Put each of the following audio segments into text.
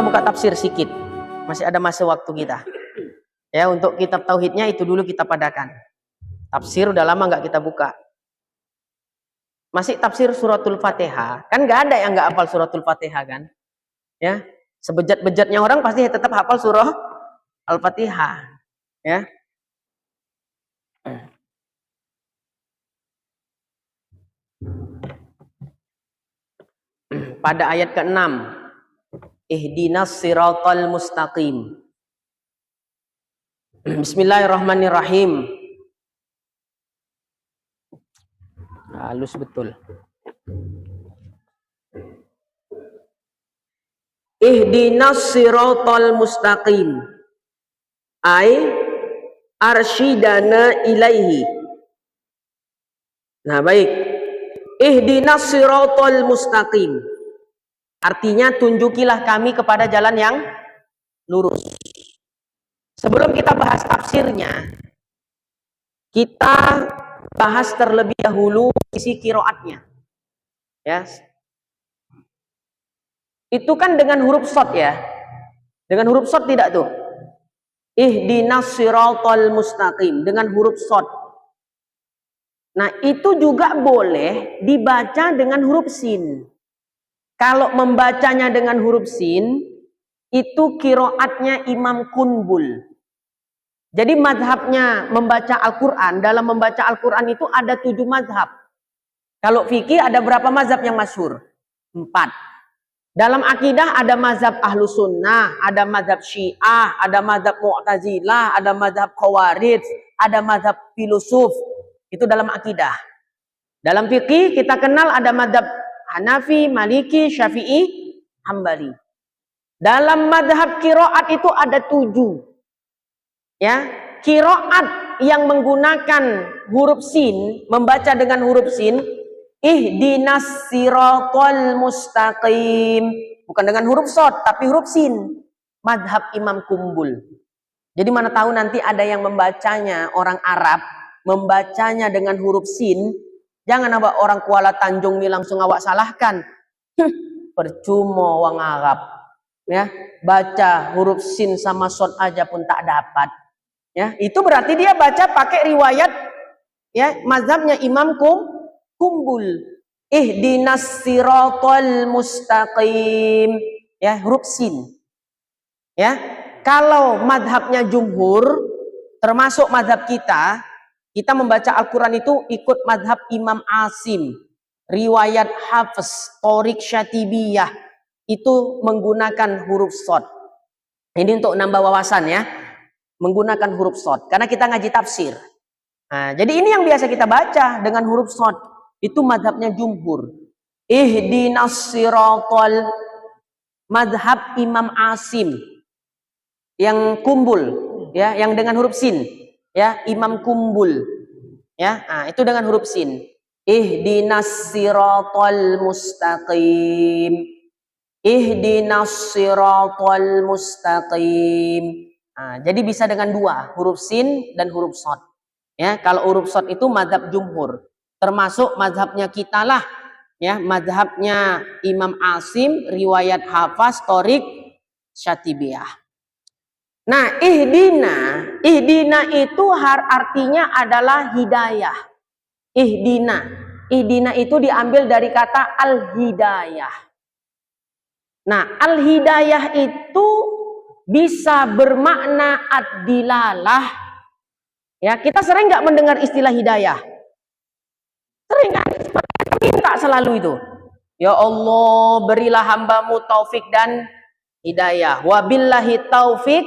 kita buka tafsir sikit. Masih ada masa waktu kita. Ya, untuk kitab tauhidnya itu dulu kita padakan. Tafsir udah lama nggak kita buka. Masih tafsir suratul Fatihah. Kan nggak ada yang nggak hafal suratul Fatihah kan? Ya, sebejat-bejatnya orang pasti tetap hafal surah Al-Fatihah. Ya. Pada ayat ke-6. Ihdinas siratal mustaqim. Bismillahirrahmanirrahim. Halus betul. Ihdinas siratal mustaqim. Ai arsyidana ilaihi. Nah, baik. Ihdinas siratal mustaqim. Artinya tunjukilah kami kepada jalan yang lurus. Sebelum kita bahas tafsirnya, kita bahas terlebih dahulu isi qiraatnya. Ya. Itu kan dengan huruf shad ya. Dengan huruf shad tidak tuh? Ihdinas siratal mustaqim dengan huruf shad. Nah, itu juga boleh dibaca dengan huruf sin. Kalau membacanya dengan huruf sin, itu qiraatnya Imam Qunbul. Jadi mazhabnya membaca Al-Quran, dalam membaca Al-Quran itu ada 7 mazhab. Kalau fikih ada berapa mazhab yang masyhur? 4. Dalam akidah ada mazhab Ahlus Sunnah, ada mazhab Syiah, ada mazhab Mu'tazilah, ada mazhab Khawarij, ada mazhab filosof. Itu dalam akidah. Dalam fikih kita kenal ada mazhab Hanafi, Maliki, Syafi'i, Hambali. Dalam mazhab qiraat itu ada 7. Ya, qiraat yang menggunakan huruf sin, membaca dengan huruf sin, ihdinas siratal mustaqim, bukan dengan huruf shad tapi huruf sin, mazhab Imam Qunbul. Jadi mana tahu nanti ada yang membacanya orang Arab, membacanya dengan huruf sin, jangan awak orang Kuala Tanjung ini langsung awak salahkan. Percuma orang Arab, ya, baca huruf sin sama shad aja pun tak dapat. Ya, itu berarti dia baca pakai riwayat ya mazhabnya Imam Qunbul. Ihdinas siratal mustaqim, ya, huruf sin. Ya. Kalau mazhabnya jumhur termasuk mazhab kita membaca Al-Qur'an itu ikut mazhab Imam Asim, riwayat Hafiz, Thoriq Syatibiyah, itu menggunakan huruf shad. Ini untuk nambah wawasan ya. Menggunakan huruf shad karena kita ngaji tafsir. Nah, jadi ini yang biasa kita baca dengan huruf shad. Itu mazhabnya jumhur. Ihdinas siratal, mazhab Imam Asim yang Qunbul ya, yang dengan huruf sin ya, Imam Qunbul ya. Nah, itu dengan huruf sin. Ihdinas siratal mustaqim. Ihdinas siratal mustaqim. Nah, jadi bisa dengan 2, huruf sin dan huruf shad. Ya, kalau huruf shad itu mazhab jumhur, termasuk mazhabnya kita lah, ya, mazhabnya Imam Asim, riwayat Hafaz, Thoriq Syatibiyah. Nah, ihdina itu artinya adalah hidayah. Ihdina itu diambil dari kata al-hidayah. Nah, al-hidayah itu bisa bermakna ad-dilalah. Ya, kita sering nggak mendengar istilah hidayah? Sering kan? Minta selalu itu. Ya Allah, berilah hambamu taufik dan hidayah. Wabillahi taufik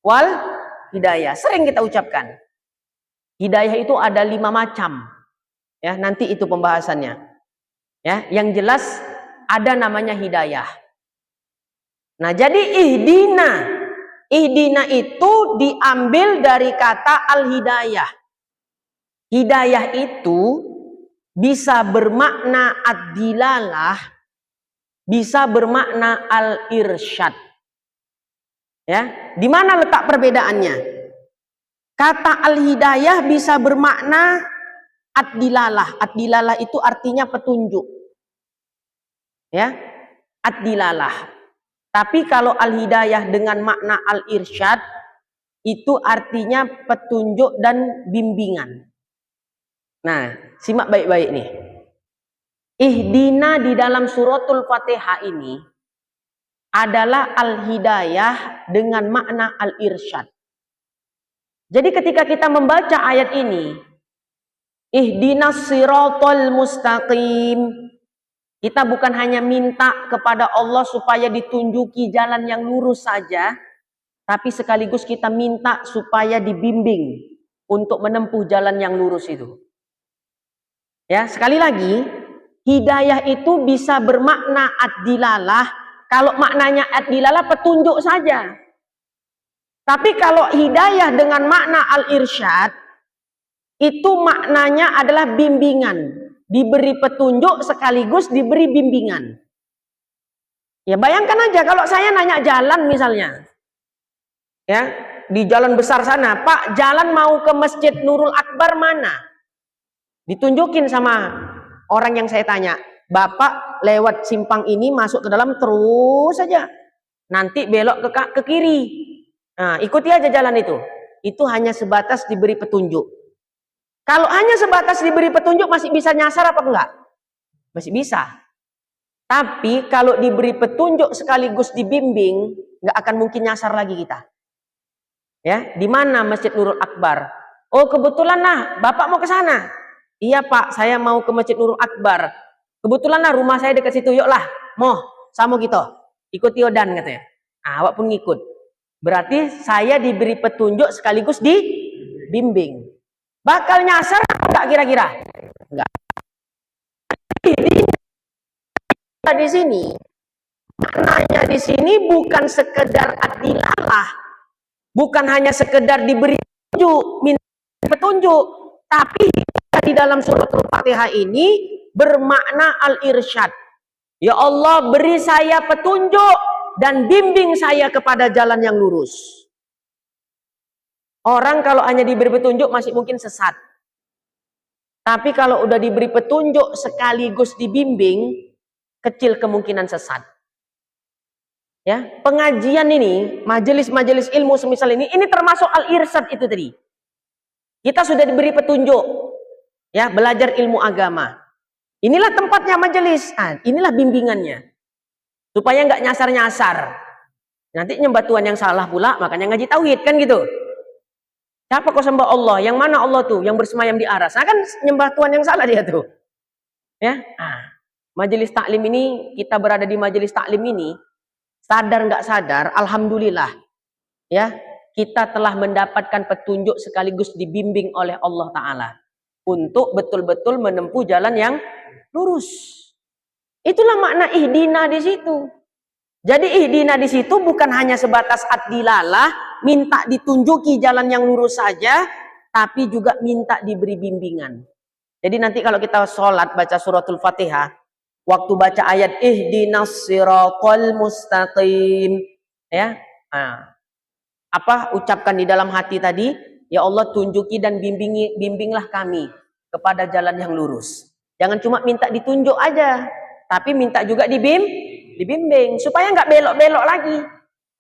wal hidayah. Sering kita ucapkan. Hidayah itu ada 5 macam. Ya, nanti itu pembahasannya. Ya, yang jelas ada namanya hidayah. Nah, jadi ihdina itu diambil dari kata al-hidayah. Hidayah itu bisa bermakna ad-dilalah, bisa bermakna al-irsyad. Ya, di mana letak perbedaannya? Kata al-hidayah bisa bermakna ad-dilalah. Ad-dilalah itu artinya petunjuk. Ya, ad-dilalah. Tapi kalau al-hidayah dengan makna al-irsyad, itu artinya petunjuk dan bimbingan. Nah, simak baik-baik nih. Ihdina di dalam suratul Fatihah ini adalah al-hidayah dengan makna al-irsyad. Jadi ketika kita membaca ayat ini, ihdinas siratal mustaqim, kita bukan hanya minta kepada Allah supaya ditunjuki jalan yang lurus saja, tapi sekaligus kita minta supaya dibimbing untuk menempuh jalan yang lurus itu. Ya, sekali lagi, hidayah itu bisa bermakna ad-dilalah. Kalau maknanya ad-dilalah petunjuk saja. Tapi kalau hidayah dengan makna al-irsyad, itu maknanya adalah bimbingan. Diberi petunjuk sekaligus diberi bimbingan. Ya, bayangkan aja kalau saya nanya jalan misalnya. Ya, di jalan besar sana, Pak, jalan mau ke Masjid Nurul Akbar mana? Ditunjukin sama orang yang saya tanya, Bapak lewat simpang ini masuk ke dalam terus saja, nanti belok ke kiri. Nah, ikuti aja jalan itu. Itu hanya sebatas diberi petunjuk. Kalau hanya sebatas diberi petunjuk masih bisa nyasar apa enggak? Masih bisa. Tapi kalau diberi petunjuk sekaligus dibimbing, nggak akan mungkin nyasar lagi kita. Ya, di mana Masjid Nurul Akbar? Oh, kebetulan nah, Bapak mau ke sana. Iya Pak, saya mau ke Masjid Nurul Akbar. Kebetulan lah rumah saya dekat situ, yuk lah, mau sama kita. Ikuti Odan katanya. Nah, awak pun ngikut. Berarti saya diberi petunjuk sekaligus dibimbing. Bakal nyasar enggak kira-kira? Enggak. Di sini, maknanya di sini bukan sekedar adilalah, bukan hanya sekedar diberi petunjuk, minta petunjuk, tapi di dalam surat Al-Fatihah ini bermakna al-irsyad. Ya Allah, beri saya petunjuk dan bimbing saya kepada jalan yang lurus. Orang kalau hanya diberi petunjuk masih mungkin sesat. Tapi kalau udah diberi petunjuk sekaligus dibimbing, kecil kemungkinan sesat. Ya, pengajian ini, majelis-majelis ilmu semisal ini termasuk al-irsyad itu tadi. Kita sudah diberi petunjuk, ya, belajar ilmu agama. Inilah tempatnya majelis, inilah bimbingannya. Supaya nggak nyasar-nyasar. Nanti nyembah Tuhan yang salah pula, makanya ngaji tauhid kan gitu. Siapa kau sembah Allah? Yang mana Allah tuh? Yang bersemayam di aras. Nah, kan nyembah Tuhan yang salah dia tuh. Ya, majelis taklim ini, kita berada di majelis taklim ini, sadar nggak sadar, alhamdulillah, ya, kita telah mendapatkan petunjuk sekaligus dibimbing oleh Allah Ta'ala untuk betul-betul menempuh jalan yang lurus. Itulah makna ihdina di situ. Jadi ihdina di situ bukan hanya sebatas ad-dilalah, minta ditunjuki jalan yang lurus saja, tapi juga minta diberi bimbingan. Jadi nanti kalau kita sholat baca suratul Fatihah, waktu baca ayat ihdinas siratal mustaqim, ya, ucapkan di dalam hati tadi, ya Allah tunjuki dan bimbinglah kami kepada jalan yang lurus. Jangan cuma minta ditunjuk aja, tapi minta juga dibimbing supaya nggak belok-belok lagi.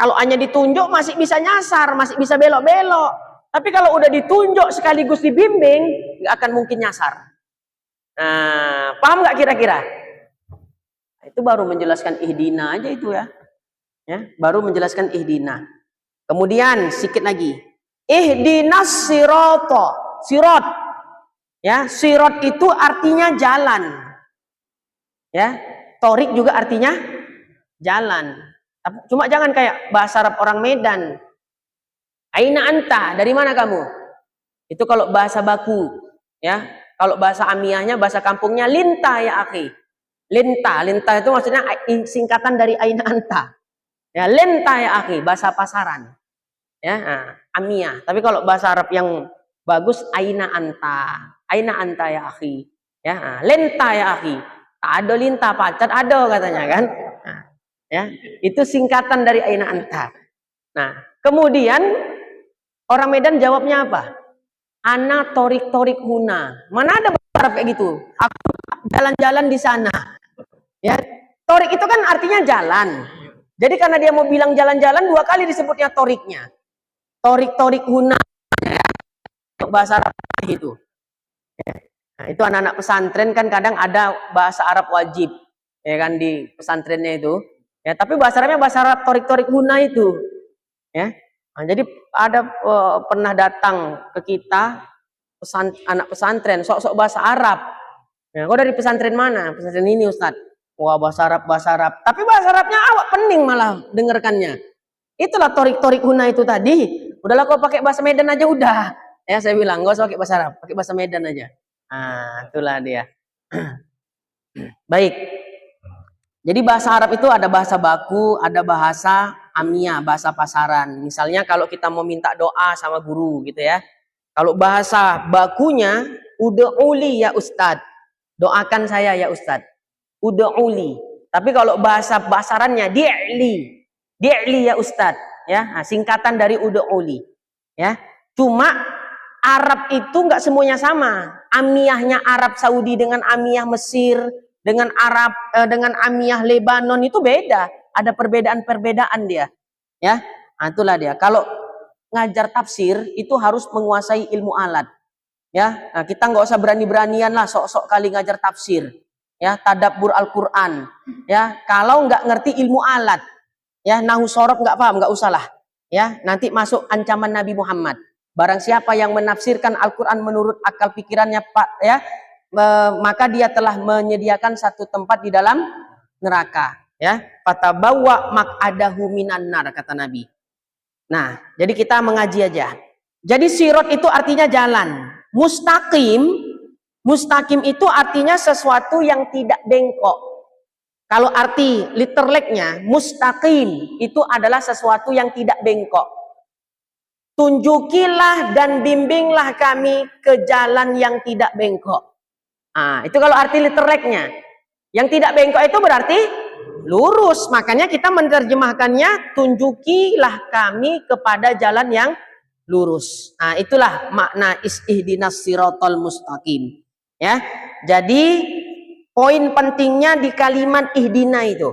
Kalau hanya ditunjuk masih bisa nyasar, masih bisa belok-belok. Tapi kalau udah ditunjuk sekaligus dibimbing, nggak akan mungkin nyasar. Nah, paham nggak kira-kira? Itu baru menjelaskan ihdina aja itu ya. Baru menjelaskan ihdina. Kemudian sedikit lagi. Ihdinas sirata. Sirat. Ya, sirat itu artinya jalan. Ya, torik juga artinya jalan. Cuma jangan kayak bahasa Arab orang Medan. Aina anta, dari mana kamu? Itu kalau bahasa baku, ya. Kalau bahasa amiyahnya, bahasa kampungnya linta ya akhi. Linta itu maksudnya singkatan dari aina anta. Ya, linta ya akhi, bahasa pasaran. Ya, amiyah. Tapi kalau bahasa Arab yang bagus aina anta ya akhi. Ya, linta ya akhi. Tak ada linta pacat ada katanya kan. Ya, itu singkatan dari aina anta. Nah, kemudian orang Medan jawabnya apa? Ana torik huna. Mana ada bahasa Arab kayak gitu? Aku jalan-jalan di sana. Ya, torik itu kan artinya jalan. Jadi karena dia mau bilang jalan-jalan, 2 kali disebutnya toriknya. Torik-torik huna, bahasa Arab itu. Nah, itu anak-anak pesantren kan kadang ada bahasa Arab wajib, ya kan, di pesantrennya itu. Ya, tapi bahasa Arabnya bahasa Arab torik-torik huna itu. Ya. Nah, jadi ada pernah datang ke kita anak pesantren, sok-sok bahasa Arab. Ya, kau dari pesantren mana? Pesantren ini, Ustaz. Wah, bahasa Arab, bahasa Arab. Tapi bahasa Arabnya awak pening malah dengarkannya. Itulah torik-torik huna itu tadi. Udahlah kau pakai bahasa Medan aja udah. Ya, saya bilang, gak usah pakai bahasa Arab, pakai bahasa Medan aja. Nah, itulah dia. Baik. Jadi bahasa Arab itu ada bahasa baku, ada bahasa amiyah, bahasa pasaran. Misalnya kalau kita mau minta doa sama guru gitu ya. Kalau bahasa bakunya, ud'uli ya Ustadz. Doakan saya ya Ustadz. Ud'uli. Tapi kalau bahasa pasarannya, di'li. Di'li ya Ustadz. Ya, nah, singkatan dari ud'uli. Ya. Cuma Arab itu nggak semuanya sama. Amiyahnya Arab Saudi dengan amiyah Mesir, dengan Arab dengan amiyah Lebanon itu beda. Ada perbedaan-perbedaan dia. Ya, nah, itulah dia. Kalau ngajar tafsir itu harus menguasai ilmu alat. Ya, nah, kita nggak usah berani-beranian lah sok-sok kali ngajar tafsir. Ya, tadabbur Al-Quran. Ya, kalau nggak ngerti ilmu alat, ya nahu sorof nggak paham, nggak usah lah. Ya, nanti masuk ancaman Nabi Muhammad. Barang siapa yang menafsirkan Al-Quran menurut akal pikirannya, Pak, ya, maka dia telah menyediakan satu tempat di dalam neraka. Ya, fatabawa maq'adahu minan nar, kata Nabi. Nah, jadi kita mengaji aja. Jadi sirat itu artinya jalan. Mustaqim, mustaqim itu artinya sesuatu yang tidak bengkok. Kalau arti literalnya, mustaqim itu adalah sesuatu yang tidak bengkok. Tunjukilah dan bimbinglah kami ke jalan yang tidak bengkok. Nah, itu kalau arti literalnya. Yang tidak bengkok itu berarti lurus. Makanya kita menerjemahkannya, tunjukilah kami kepada jalan yang lurus. Nah, itulah makna ihdinas siratal mustaqim. Ya. Jadi poin pentingnya di kalimat ihdina itu.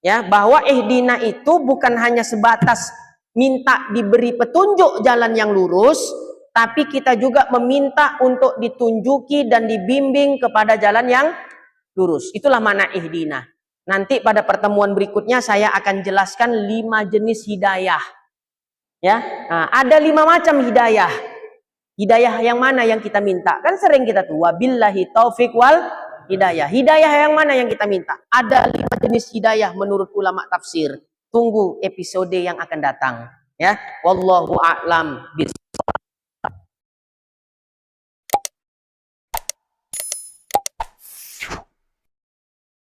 Ya, bahwa ihdina itu bukan hanya sebatas minta diberi petunjuk jalan yang lurus, tapi kita juga meminta untuk ditunjuki dan dibimbing kepada jalan yang lurus. Itulah makna ihdina. Nanti pada pertemuan berikutnya saya akan jelaskan 5 jenis hidayah. Ya, nah, ada 5 macam hidayah. Hidayah yang mana yang kita minta? Kan sering kita tuh wabillahi taufik wal hidayah. Hidayah yang mana yang kita minta? Ada 5 jenis hidayah menurut ulama tafsir. Tunggu episode yang akan datang. Ya, wallahu a'lam bis